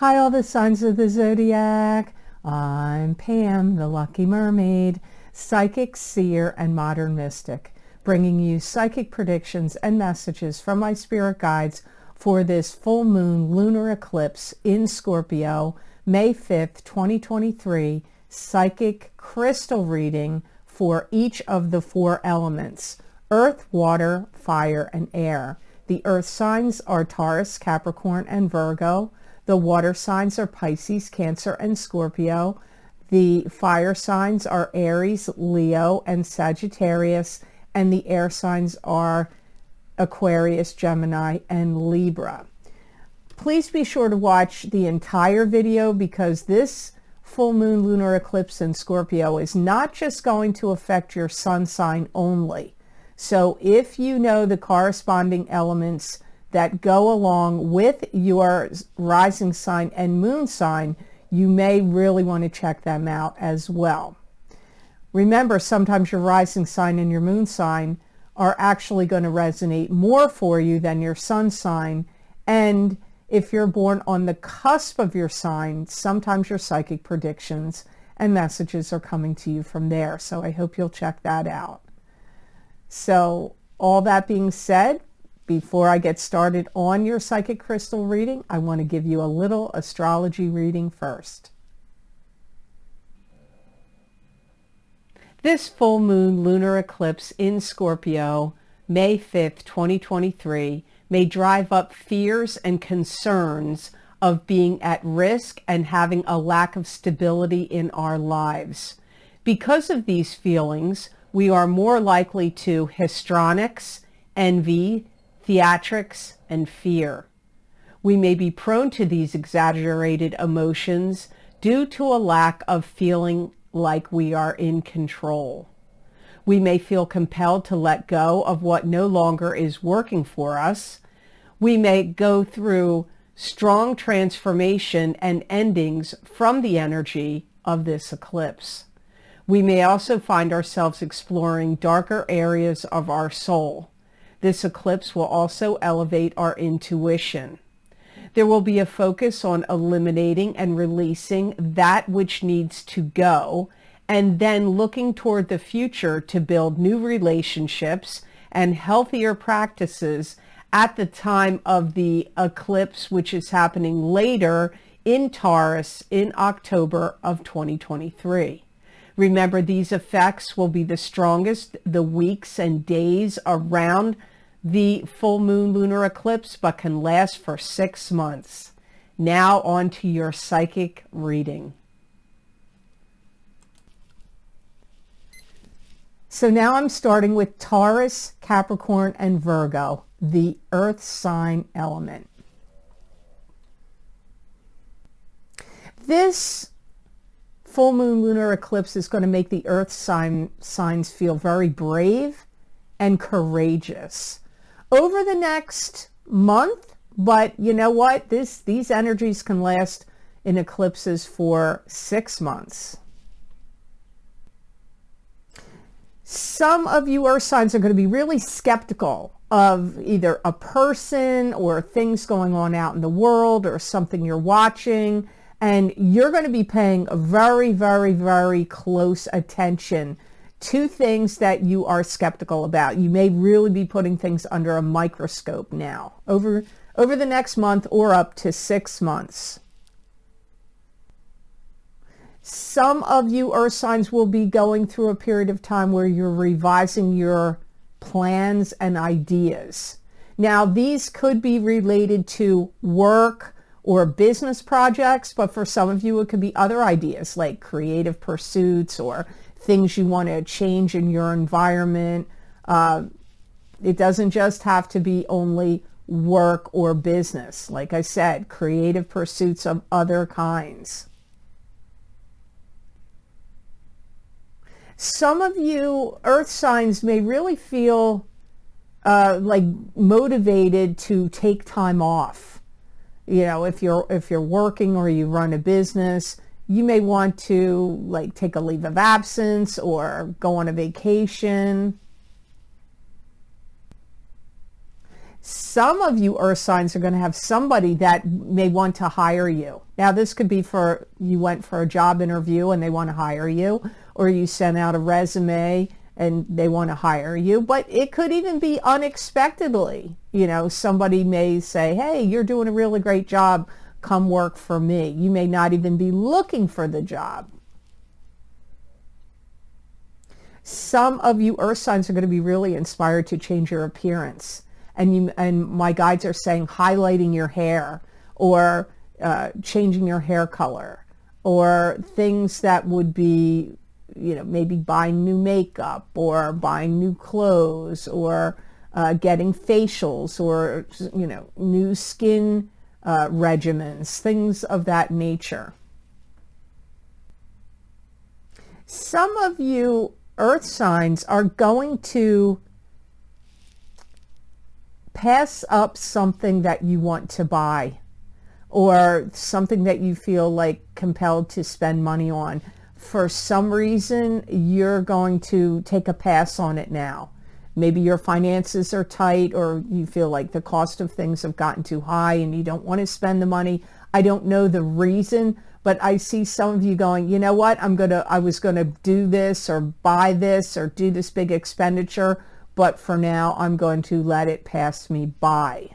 Hi, all the signs of the zodiac. I'm Pam, the Lucky Mermaid, psychic, seer, and modern mystic, bringing you psychic predictions and messages from my spirit guides for this full moon lunar eclipse in Scorpio, May 5th, 2023, psychic crystal reading for each of the four elements: earth, water, fire, and air. The earth signs are Taurus, Capricorn, and Virgo. The water signs are Pisces, Cancer, and Scorpio. The fire signs are Aries, Leo, and Sagittarius. And the air signs are Aquarius, Gemini, and Libra. Please be sure to watch the entire video because this full moon lunar eclipse in Scorpio is not just going to affect your sun sign only. So if you know the corresponding elements that go along with your rising sign and moon sign, you may really want to check them out as well. Remember, sometimes your rising sign and your moon sign are actually going to resonate more for you than your sun sign. And if you're born on the cusp of your sign, sometimes your psychic predictions and messages are coming to you from there. So I hope you'll check that out. So all that being said, before I get started on your psychic crystal reading, I want to give you a little astrology reading first. This full moon lunar eclipse in Scorpio, May 5th, 2023, may drive up fears and concerns of being at risk and having a lack of stability in our lives. Because of these feelings, we are more likely to histrionics, envy, theatrics, and fear. We may be prone to these exaggerated emotions due to a lack of feeling like we are in control. We may feel compelled to let go of what no longer is working for us. We may go through strong transformation and endings from the energy of this eclipse. We may also find ourselves exploring darker areas of our soul. This eclipse will also elevate our intuition. There will be a focus on eliminating and releasing that which needs to go, and then looking toward the future to build new relationships and healthier practices at the time of the eclipse, which is happening later in Taurus in October of 2023. Remember, these effects will be the strongest the weeks and days around the full moon lunar eclipse, but can last for 6 months. Now on to your psychic reading. So now I'm starting with Taurus, Capricorn, and Virgo, the earth sign element. This full moon lunar eclipse is going to make the earth signs feel very brave and courageous over the next month. But you know what? These energies can last in eclipses for 6 months. Some of you earth signs are going to be really skeptical of either a person or things going on out in the world or something you're watching. And you're going to be paying a very, very, very close attention to things that you are skeptical about. You may really be putting things under a microscope now over the next month or up to 6 months. Some of you earth signs will be going through a period of time where you're revising your plans and ideas. Now, these could be related to work or business projects, but for some of you it could be other ideas like creative pursuits or things you want to change in your environment. It doesn't just have to be only work or business. Like I said, creative pursuits of other kinds. Some of you earth signs may really feel like motivated to take time off. You know, if you're working or you run a business, you may want to like take a leave of absence or go on a vacation. Some of you earth signs are going to have somebody that may want to hire you. Now, this could be for you went for a job interview and they want to hire you, or you sent out a resume and they want to hire you. But it could even be unexpectedly. You know, somebody may say, hey, you're doing a really great job. Come work for me. You may not even be looking for the job. Some of you earth signs are going to be really inspired to change your appearance. And my guides are saying highlighting your hair, or changing your hair color, or things that would be, you know, maybe buying new makeup or buying new clothes, or getting facials, or, you know, new skin regimens, things of that nature. Some of you earth signs are going to pass up something that you want to buy, or something that you feel like compelled to spend money on. For some reason, you're going to take a pass on it now. Maybe your finances are tight, or you feel like the cost of things have gotten too high and you don't want to spend the money. I don't know the reason, but I see some of you going, you know what, I was gonna do this or buy this or do this big expenditure, but for now I'm going to let it pass me by.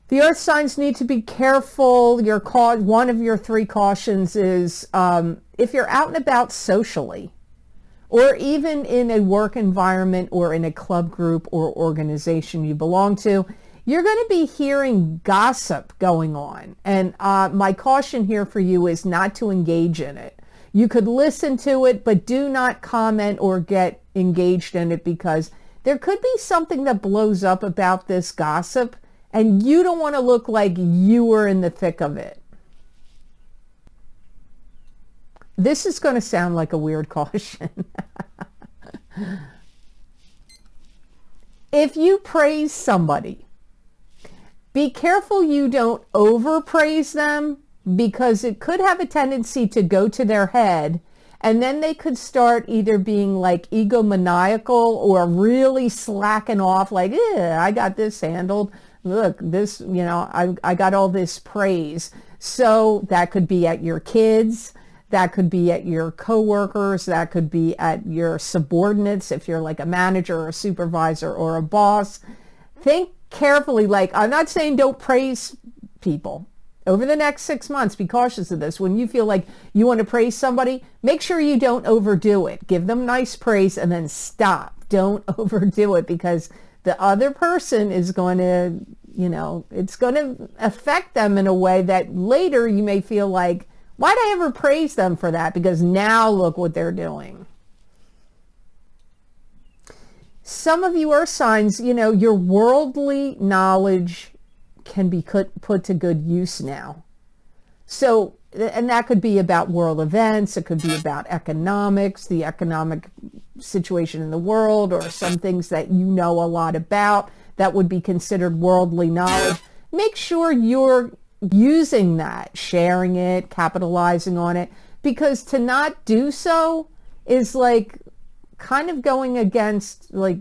The earth signs need to be careful. One of your 3 cautions is if you're out and about socially, or even in a work environment or in a club group or organization you belong to, you're going to be hearing gossip going on. And my caution here for you is not to engage in it. You could listen to it, but do not comment or get engaged in it, because there could be something that blows up about this gossip, and you don't want to look like you were in the thick of it. This is going to sound like a weird caution. If you praise somebody, be careful you don't overpraise them, because it could have a tendency to go to their head, and then they could start either being like egomaniacal or really slacking off, like, I got this handled. Look, this, you know, I got all this praise. So that could be at your kids, that could be at your coworkers, that could be at your subordinates if you're like a manager or a supervisor or a boss. Think carefully. Like, I'm not saying don't praise people. Over the next 6 months, be cautious of this. When you feel like you want to praise somebody, make sure you don't overdo it. Give them nice praise and then stop. Don't overdo it, because the other person is going to, you know, it's going to affect them in a way that later you may feel like, why'd I ever praise them for that? Because now look what they're doing. Some of you earth signs, you know, your worldly knowledge can be put to good use now. So, and that could be about world events. It could be about economics, the economic situation in the world, or some things that you know a lot about that would be considered worldly knowledge. Make sure you're using that, sharing it, capitalizing on it, because to not do so is like kind of going against like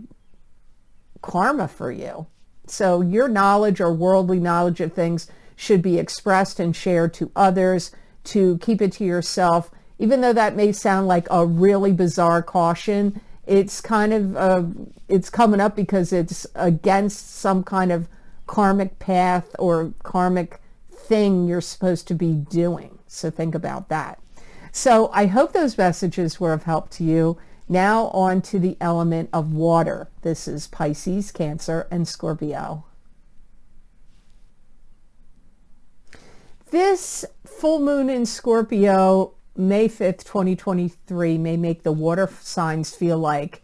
karma for you. So your knowledge or worldly knowledge of things should be expressed and shared to others. To keep it to yourself, even though that may sound like a really bizarre caution, it's kind of, it's coming up because it's against some kind of karmic path or karmic thing you're supposed to be doing. So think about that. So I hope those messages were of help to you. Now on to the element of water. This is Pisces, Cancer, and Scorpio. This full moon in Scorpio, May 5th, 2023, may make the water signs feel like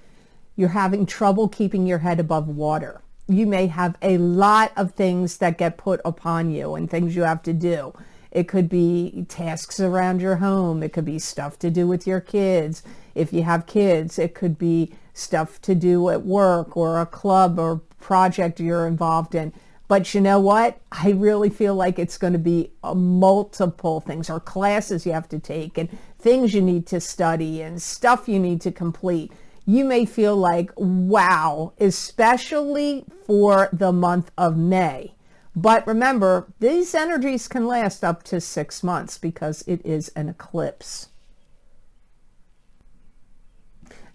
you're having trouble keeping your head above water. You may have a lot of things that get put upon you and things you have to do. It could be tasks around your home. It could be stuff to do with your kids. If you have kids, it could be stuff to do at work or a club or project you're involved in. But you know what? I really feel like it's going to be multiple things, or classes you have to take and things you need to study and stuff you need to complete. you may feel like, wow, especially for the month of May. But remember, these energies can last up to 6 months because it is an eclipse.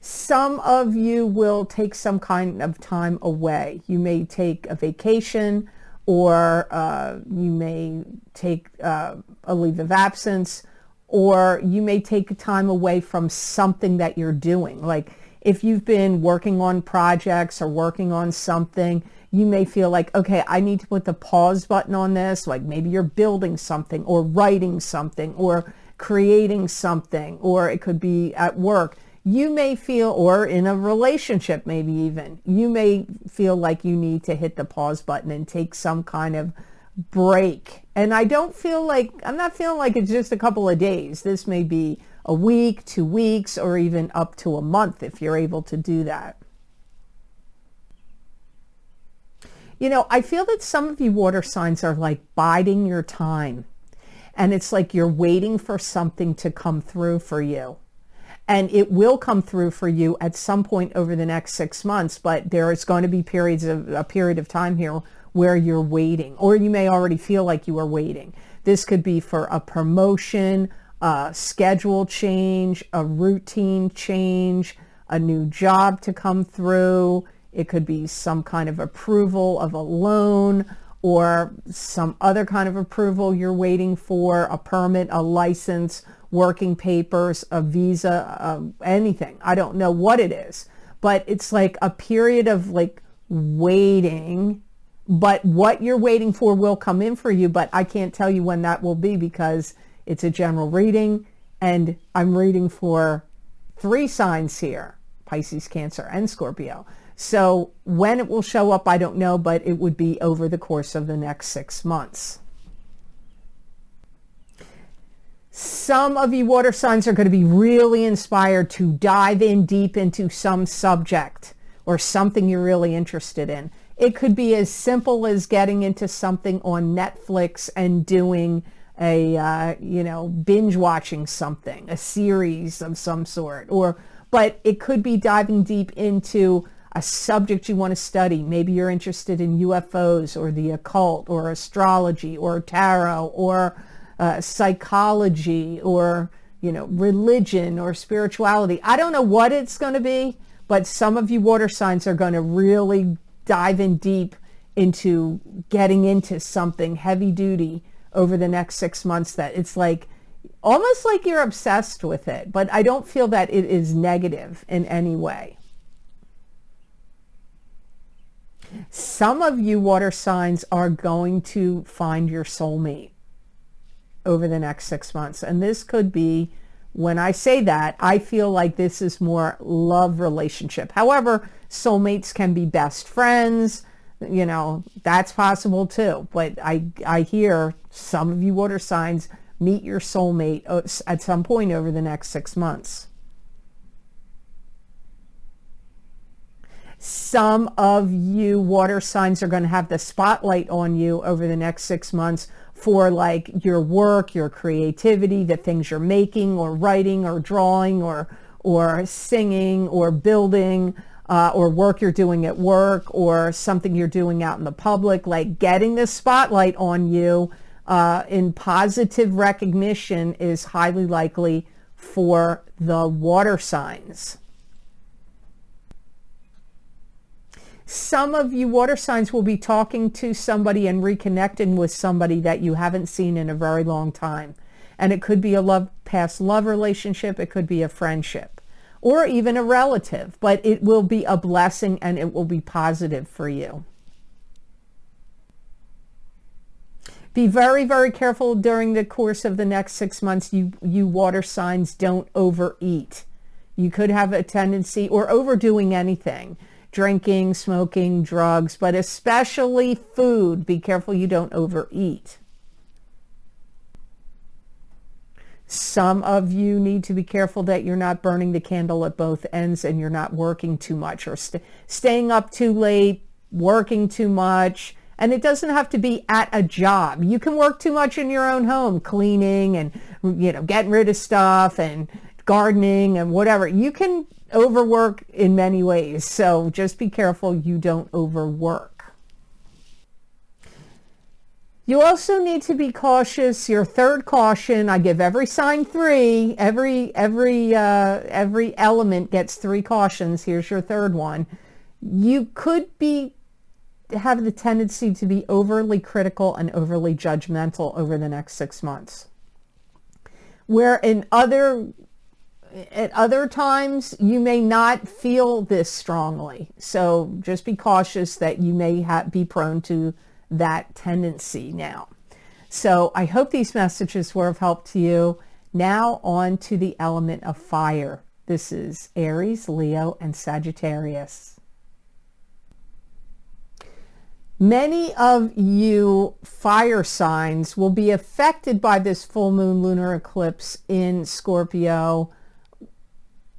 Some of you will take some kind of time away. You may take a vacation, or you may take a leave of absence, or you may take time away from something that you're doing. Like if you've been working on projects or working on something, you may feel like, okay, I need to put the pause button on this. Like maybe you're building something or writing something or creating something, or it could be at work. You may feel, or in a relationship maybe even, you may feel like you need to hit the pause button and take some kind of break. And I'm not feeling like it's just a couple of days. This may be a week, 2 weeks, or even up to a month if you're able to do that. You know, I feel that some of you water signs are like biding your time. And it's like you're waiting for something to come through for you. And it will come through for you at some point over the next 6 months, but there is going to be a period of time here where you're waiting, or you may already feel like you are waiting. This could be for a promotion, a schedule change, a routine change, a new job to come through. It could be some kind of approval of a loan or some other kind of approval you're waiting for, a permit, a license, working papers, a visa, anything. I don't know what it is, but it's like a period of like waiting, but what you're waiting for will come in for you, but I can't tell you when that will be because it's a general reading and I'm reading for 3 signs here, Pisces, Cancer, and Scorpio. So when it will show up, I don't know, but it would be over the course of the next 6 months. Some of you water signs are going to be really inspired to dive in deep into some subject or something you're really interested in. It could be as simple as getting into something on Netflix and doing a, binge watching something, a series of some sort, but it could be diving deep into a subject you want to study. Maybe you're interested in UFOs or the occult or astrology or tarot or psychology or, religion or spirituality. I don't know what it's going to be, but some of you water signs are going to really dive in deep into getting into something heavy duty over the next 6 months that it's like, almost like you're obsessed with it, but I don't feel that it is negative in any way. Some of you water signs are going to find your soulmate over the next 6 months. And this could be, when I say that, I feel like this is more love relationship. However, soulmates can be best friends, that's possible too. But I hear some of you water signs meet your soulmate at some point over the next 6 months. Some of you water signs are going to have the spotlight on you over the next 6 months for like your work, your creativity, the things you're making or writing or drawing or singing or building, or work you're doing at work or something you're doing out in the public. Like getting the spotlight on you in positive recognition is highly likely for the water signs. Some of you water signs will be talking to somebody and reconnecting with somebody that you haven't seen in a very long time. And it could be a past love relationship, it could be a friendship, or even a relative, but it will be a blessing and it will be positive for you. Be very, very careful during the course of the next 6 months. You water signs, don't overeat. You could have a tendency, or overdoing anything. Drinking, smoking, drugs, but especially food. Be careful you don't overeat. Some of you need to be careful that you're not burning the candle at both ends and you're not working too much or staying up too late, working too much. And it doesn't have to be at a job. You can work too much in your own home, cleaning and, getting rid of stuff and gardening and whatever. You can overwork in many ways. So just be careful you don't overwork. You also need to be cautious. Your third caution, I give every sign 3. Every element gets 3 cautions. Here's your third one. You could have the tendency to be overly critical and overly judgmental over the next 6 months. Where at other times you may not feel this strongly. So just be cautious that you may be prone to that tendency now. So I hope these messages were of help to you. Now on to the element of fire. This is Aries, Leo, and Sagittarius. Many of you fire signs will be affected by this full moon lunar eclipse in Scorpio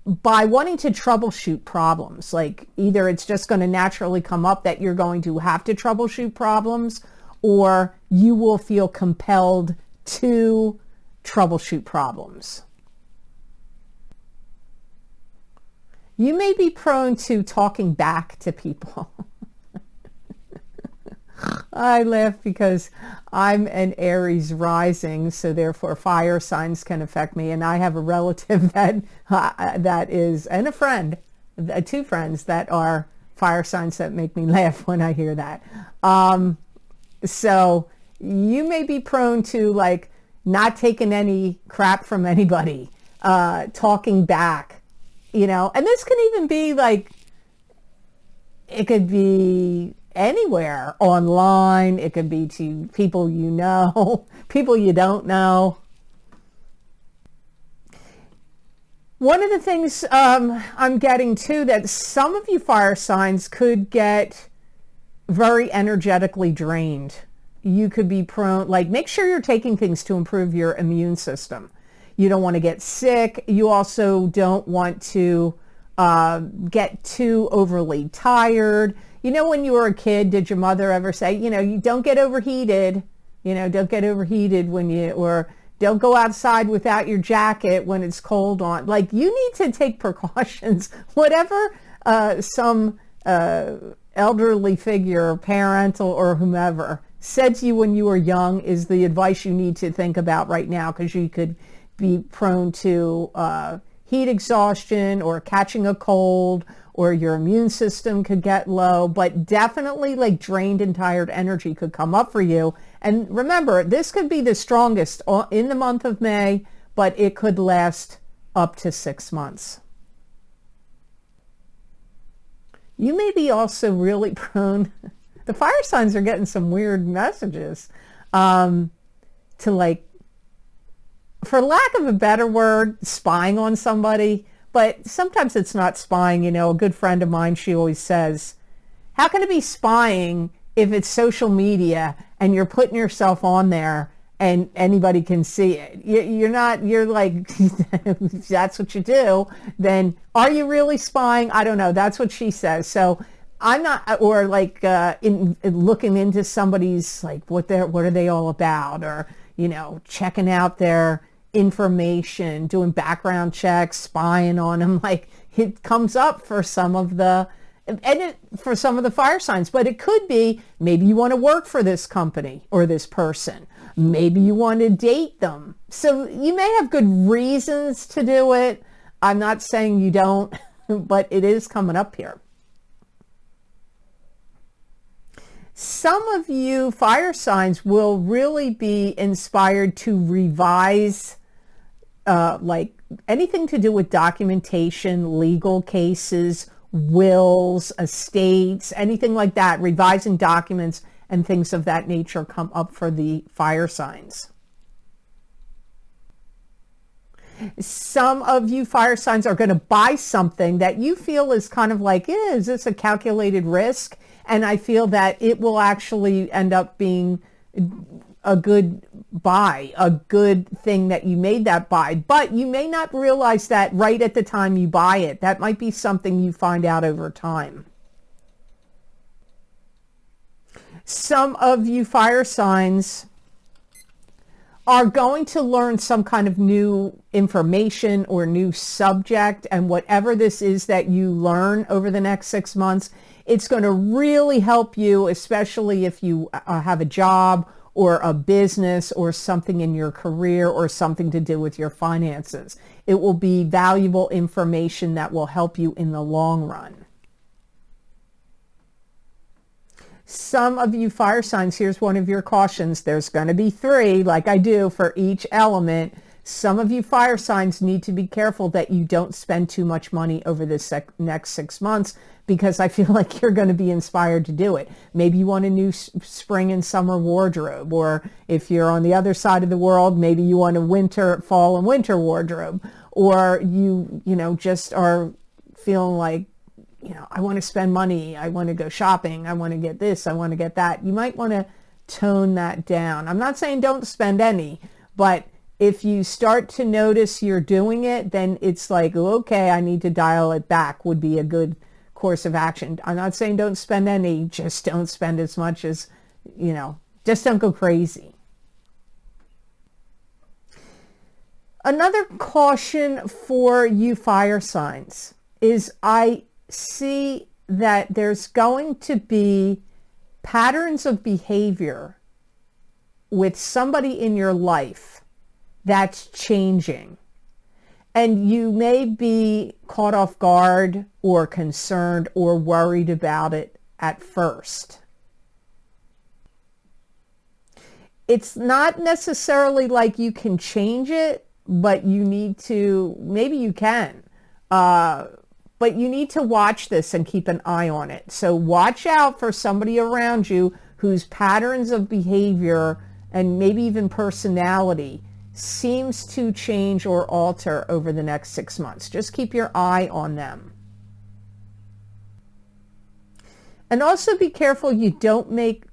by wanting to troubleshoot problems. Like either it's just going to naturally come up that you're going to have to troubleshoot problems, or you will feel compelled to troubleshoot problems. You may be prone to talking back to people. I laugh because I'm an Aries rising, so therefore fire signs can affect me. And I have a relative that is, and a friend, 2 friends that are fire signs that make me laugh when I hear that. So you may be prone to like not taking any crap from anybody, talking back, and this can even be like, it could be anywhere online. It could be to people you know, people you don't know. One of the things I'm getting too, that some of you fire signs could get very energetically drained. You could be prone, like make sure you're taking things to improve your immune system. You don't want to get sick. You also don't want to get too overly tired. When you were a kid, did your mother ever say, you don't get overheated, don't get overheated or don't go outside without your jacket when it's cold on. Like you need to take precautions. Whatever some elderly figure, parental or whomever, said to you when you were young is the advice you need to think about right now, because you could be prone to heat exhaustion or catching a cold, or your immune system could get low, but definitely like drained and tired energy could come up for you. And remember, this could be the strongest in the month of May, but it could last up to 6 months. You may be also really prone, the fire signs are getting some weird messages, to like, for lack of a better word, spying on somebody. But sometimes it's not spying. A good friend of mine, she always says, how can it be spying if it's social media and you're putting yourself on there and anybody can see it? You're like, if that's what you do, then are you really spying? I don't know. That's what she says. So I'm not, or like in looking into somebody's, like what are they all about? Or, checking out their information, doing background checks, spying on them. Like it comes up for some of the fire signs, but it could be maybe you want to work for this company or this person. Maybe you want to date them. So you may have good reasons to do it. I'm not saying you don't, but it is coming up here. Some of you fire signs will really be inspired to revise like anything to do with documentation, legal cases, wills, estates, anything like that. Revising documents and things of that nature come up for the fire signs. Some of you fire signs are going to buy something that you feel is kind of like, is this a calculated risk? And I feel that it will actually end up being a good buy, a good thing that you made that buy. But you may not realize that right at the time you buy it. That might be something you find out over time. Some of you fire signs are going to learn some kind of new information or new subject, and whatever this is that you learn over the next 6 months, it's going to really help you, especially if you have a job or a business or something in your career or something to do with your finances. It will be valuable information that will help you in the long run. Some of you fire signs, here's one of your cautions. There's going to be 3, like I do for each element. Some of you fire signs need to be careful that you don't spend too much money over this next 6 months, because I feel like you're going to be inspired to do it. Maybe you want a new spring and summer wardrobe, or if you're on the other side of the world, maybe you want a fall and winter wardrobe, or you just are feeling like, I want to spend money, I want to go shopping, I want to get this, I want to get that. You might want to tone that down. I'm not saying don't spend any, but if you start to notice you're doing it, then it's like, okay, I need to dial it back, would be a good course of action. I'm not saying don't spend any, just don't spend as much as, just don't go crazy. Another caution for you fire signs is I see that there's going to be patterns of behavior with somebody in your life that's changing. And you may be caught off guard or concerned or worried about it at first. It's not necessarily like you can change it, but you need to, maybe you can. But you need to watch this and keep an eye on it. So watch out for somebody around you whose patterns of behavior and maybe even personality seems to change or alter over the next 6 months. Just keep your eye on them. And also be careful you don't make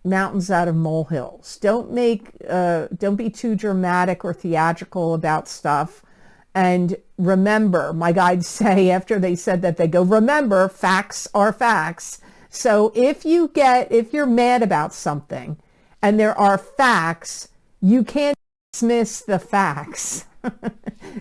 mountains out of molehills. Don't be too dramatic or theatrical about stuff. And remember, my guides say, after they said that, they go, remember, facts are facts. So if you're mad about something and there are facts, you can't dismiss the facts.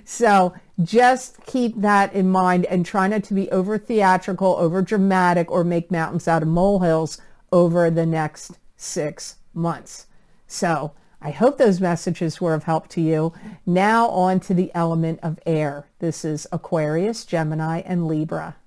So just keep that in mind and try not to be over theatrical, over dramatic, or make mountains out of molehills over the next 6 months. So I hope those messages were of help to you. Now on to the element of air. This is Aquarius, Gemini, and Libra.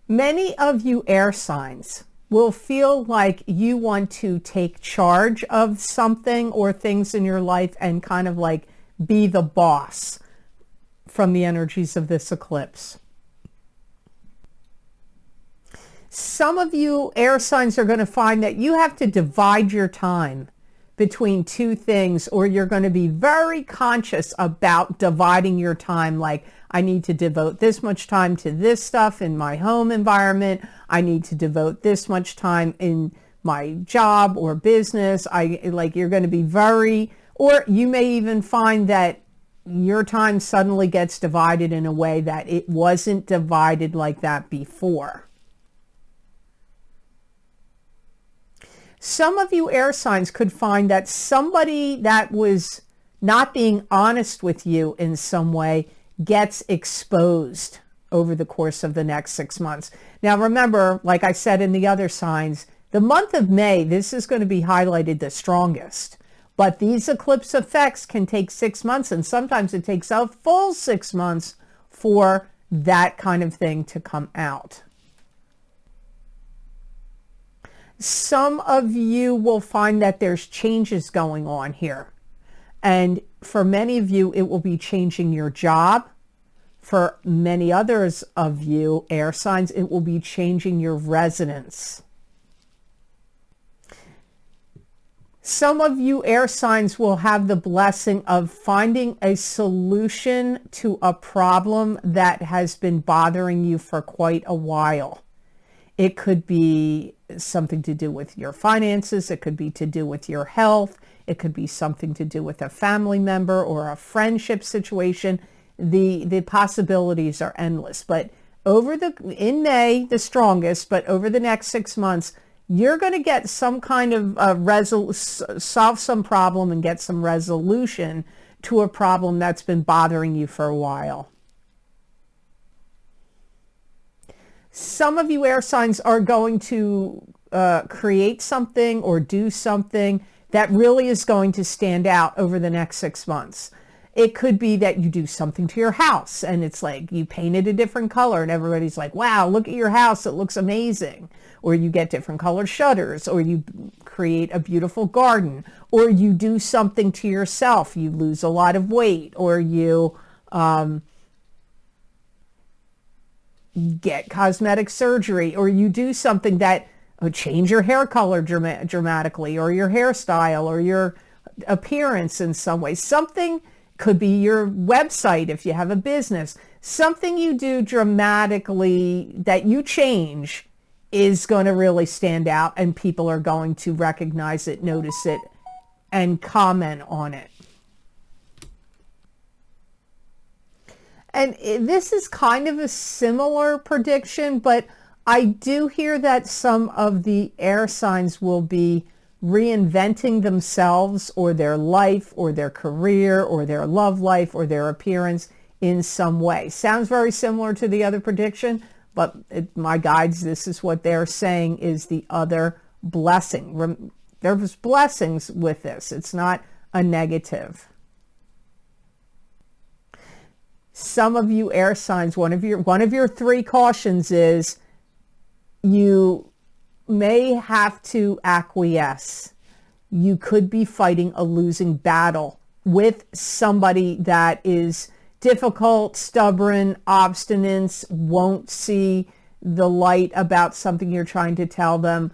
Many of you air signs will feel like you want to take charge of something or things in your life and kind of like be the boss from the energies of this eclipse. Some of you air signs are going to find that you have to divide your time between 2 things, or you're going to be very conscious about dividing your time. Like, I need to devote this much time to this stuff in my home environment. I need to devote this much time in my job or business. You're going to be very, or you may even find that your time suddenly gets divided in a way that it wasn't divided like that before. Some of you air signs could find that somebody that was not being honest with you in some way gets exposed over the course of the next 6 months. Now remember, like I said in the other signs, the month of May, this is going to be highlighted the strongest. But these eclipse effects can take 6 months, and sometimes it takes a full 6 months for that kind of thing to come out. Some of you will find that there's changes going on here. And for many of you, it will be changing your job. For many others of you, air signs, it will be changing your residence. Some of you air signs will have the blessing of finding a solution to a problem that has been bothering you for quite a while. It could be something to do with your finances. It could be to do with your health. It could be something to do with a family member or a friendship situation. The possibilities are endless. But in May, the strongest, but over the next 6 months, you're going to get some kind of solve some problem and get some resolution to a problem that's been bothering you for a while. Some of you air signs are going to create something or do something that really is going to stand out over the next 6 months. It could be that you do something to your house and it's like you painted a different color and everybody's like, wow, look at your house, it looks amazing. Or you get different colored shutters, or you create a beautiful garden, or you do something to yourself, you lose a lot of weight, or you get cosmetic surgery, or you do something that change your hair color dramatically, or your hairstyle, or your appearance in some way. Something could be your website if you have a business. Something you do dramatically that you change is going to really stand out, and people are going to recognize it, notice it, and comment on it. And this is kind of a similar prediction, but I do hear that some of the air signs will be reinventing themselves or their life or their career or their love life or their appearance in some way. Sounds very similar to the other prediction, but my guides, this is what they're saying is the other blessing. There's blessings with this. It's not a negative. Some of you air signs, one of your 3 cautions is you may have to acquiesce. You could be fighting a losing battle with somebody that is difficult, stubborn, obstinate, won't see the light about something you're trying to tell them.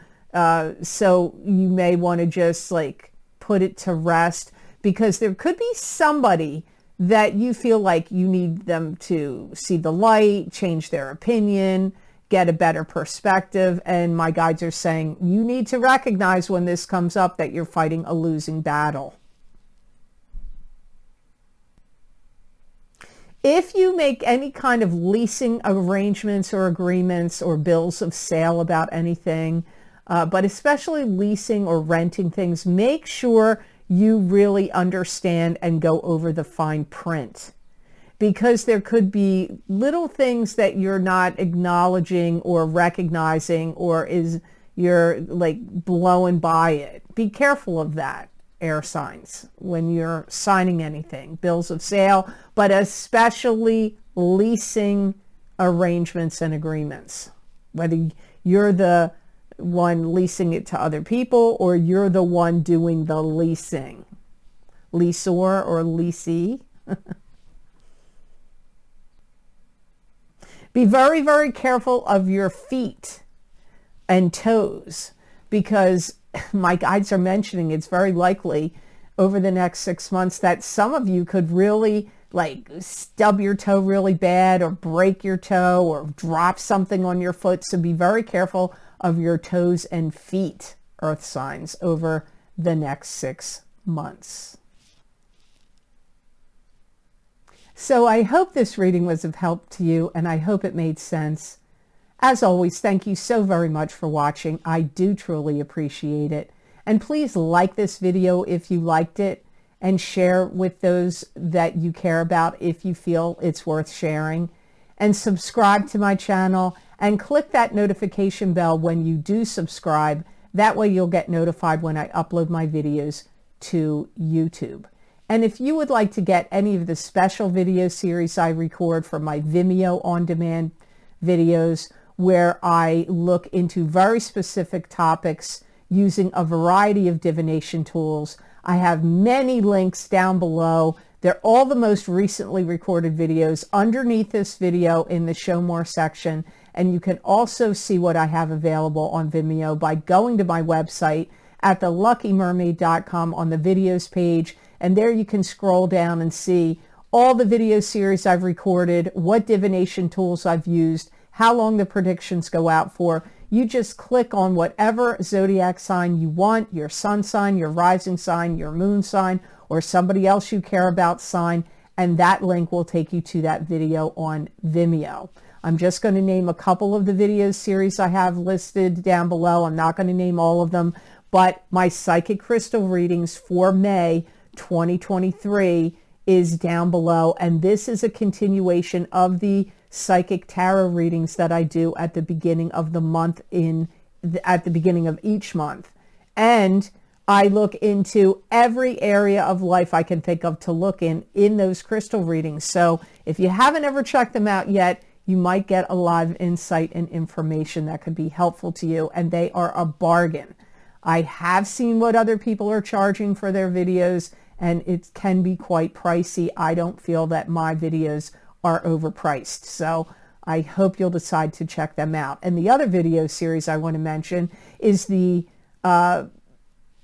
So you may want to just like put it to rest, because there could be somebody that you feel like you need them to see the light, change their opinion, get a better perspective. And my guides are saying you need to recognize when this comes up that you're fighting a losing battle. If you make any kind of leasing arrangements or agreements or bills of sale about anything, but especially leasing or renting things, make sure you really understand and go over the fine print, because there could be little things that you're not acknowledging or recognizing, or you're like blowing by it. Be careful of that, air signs, when you're signing anything, bills of sale, but especially leasing arrangements and agreements, whether you're the one leasing it to other people or you're the one doing the leasing, leasor or leasee. Be very, very careful of your feet and toes, because my guides are mentioning it's very likely over the next 6 months that some of you could really like stub your toe really bad, or break your toe, or drop something on your foot. So be very careful of your toes and feet, earth signs, over the next 6 months. So I hope this reading was of help to you, and I hope it made sense. As always, thank you so very much for watching. I do truly appreciate it. And please like this video if you liked it, and share with those that you care about if you feel it's worth sharing. And subscribe to my channel, and click that notification bell when you do subscribe. That way you'll get notified when I upload my videos to YouTube. And if you would like to get any of the special video series I record for my Vimeo on-demand videos, where I look into very specific topics using a variety of divination tools, I have many links down below. They're all the most recently recorded videos underneath this video in the Show More section. And you can also see what I have available on Vimeo by going to my website at theluckymermaid.com on the videos page. And there you can scroll down and see all the video series I've recorded, what divination tools I've used, how long the predictions go out for. You just click on whatever zodiac sign you want, your sun sign, your rising sign, your moon sign, or somebody else you care about sign, and that link will take you to that video on Vimeo. I'm just going to name a couple of the video series I have listed down below. I'm not going to name all of them, but my psychic crystal readings for May 2023 is down below, and this is a continuation of the psychic tarot readings that I do at the beginning of the month at the beginning of each month. And I look into every area of life I can think of to look in those crystal readings. So if you haven't ever checked them out yet, you might get a lot of insight and information that could be helpful to you, and they are a bargain. I have seen what other people are charging for their videos, and it can be quite pricey. I don't feel that my videos are overpriced, so I hope you'll decide to check them out. And the other video series I want to mention is the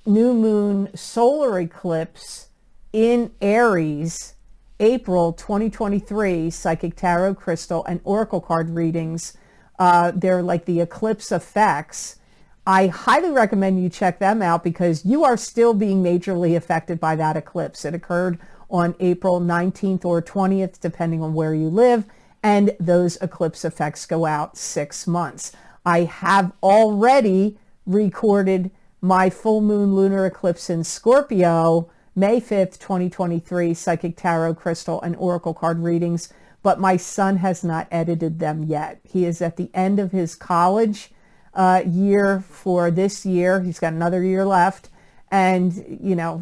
new moon solar eclipse in Aries, April 2023 psychic tarot crystal and oracle card readings. They're like the eclipse effects. I highly recommend you check them out because you are still being majorly affected by that eclipse. It occurred on April 19th or 20th, depending on where you live, and those eclipse effects go out 6 months. I have already recorded my full moon lunar eclipse in Scorpio, May 5th, 2023, psychic tarot, crystal, and oracle card readings, but my son has not edited them yet. He is at the end of his college year for this year. He's got another year left, and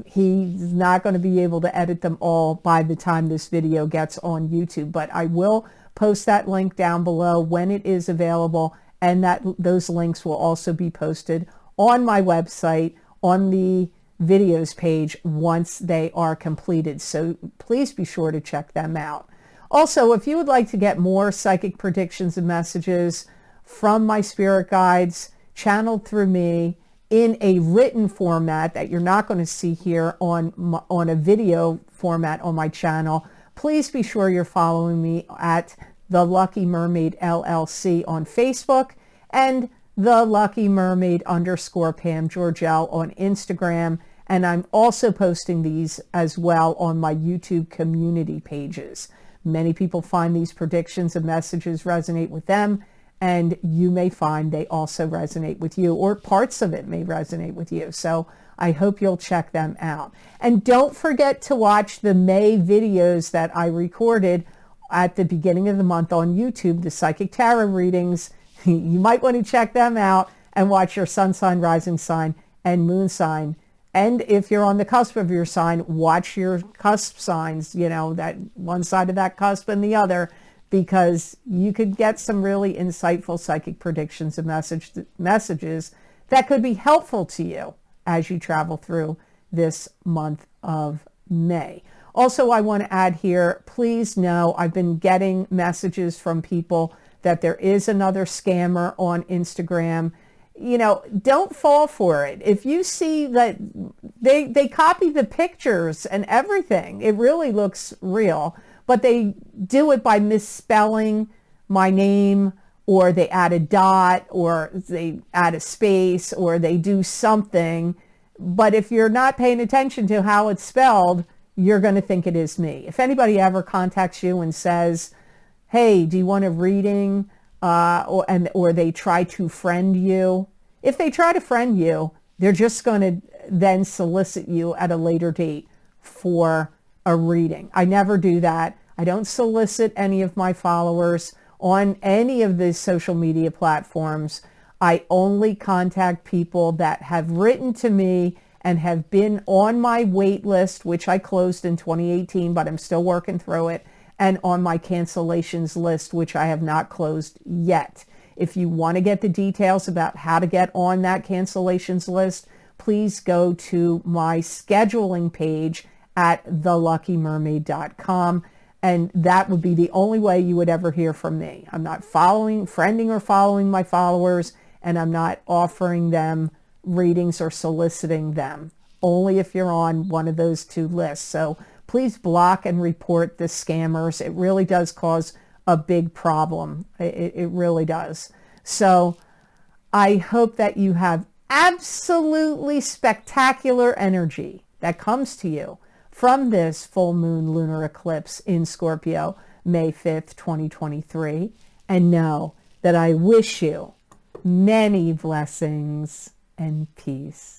he's not going to be able to edit them all by the time this video gets on YouTube, but I will post that link down below when it is available, and those links will also be posted on my website on the videos page once they are completed. So please be sure to check them out. Also, if you would like to get more psychic predictions and messages from my spirit guides channeled through me in a written format that you're not going to see here on a video format on my channel, please be sure you're following me at the Lucky Mermaid LLC on Facebook and the Lucky Mermaid _ Pam Georgel on Instagram, and I'm also posting these as well on my YouTube community pages. Many people find these predictions and messages resonate with them, and you may find they also resonate with you, or parts of it may resonate with you. So I hope you'll check them out. And don't forget to watch the May videos that I recorded at the beginning of the month on YouTube, the psychic tarot readings. You might want to check them out and watch your sun sign, rising sign, and moon sign. And if you're on the cusp of your sign, watch your cusp signs, that one side of that cusp and the other, because you could get some really insightful psychic predictions and messages that could be helpful to you as you travel through this month of May. Also, I want to add here, please know I've been getting messages from people that there is another scammer on Instagram. Don't fall for it. If you see that they copy the pictures and everything, it really looks real, but they do it by misspelling my name, or they add a dot, or they add a space, or they do something. But if you're not paying attention to how it's spelled, you're going to think it is me. If anybody ever contacts you and says, hey, do you want a reading? Or they try to friend you. If they try to friend you, they're just going to then solicit you at a later date for a reading. I never do that. I don't solicit any of my followers on any of the social media platforms. I only contact people that have written to me and have been on my wait list, which I closed in 2018, but I'm still working through it, and on my cancellations list, which I have not closed yet. If you want to get the details about how to get on that cancellations list, please go to my scheduling page at theluckymermaid.com, and that would be the only way you would ever hear from me. I'm not friending or following my followers, and I'm not offering them readings or soliciting them, only if you're on one of those two lists. So please block and report the scammers. It really does cause a big problem. It really does. So I hope that you have absolutely spectacular energy that comes to you from this full moon lunar eclipse in Scorpio, May 5th, 2023. And know that I wish you many blessings and peace.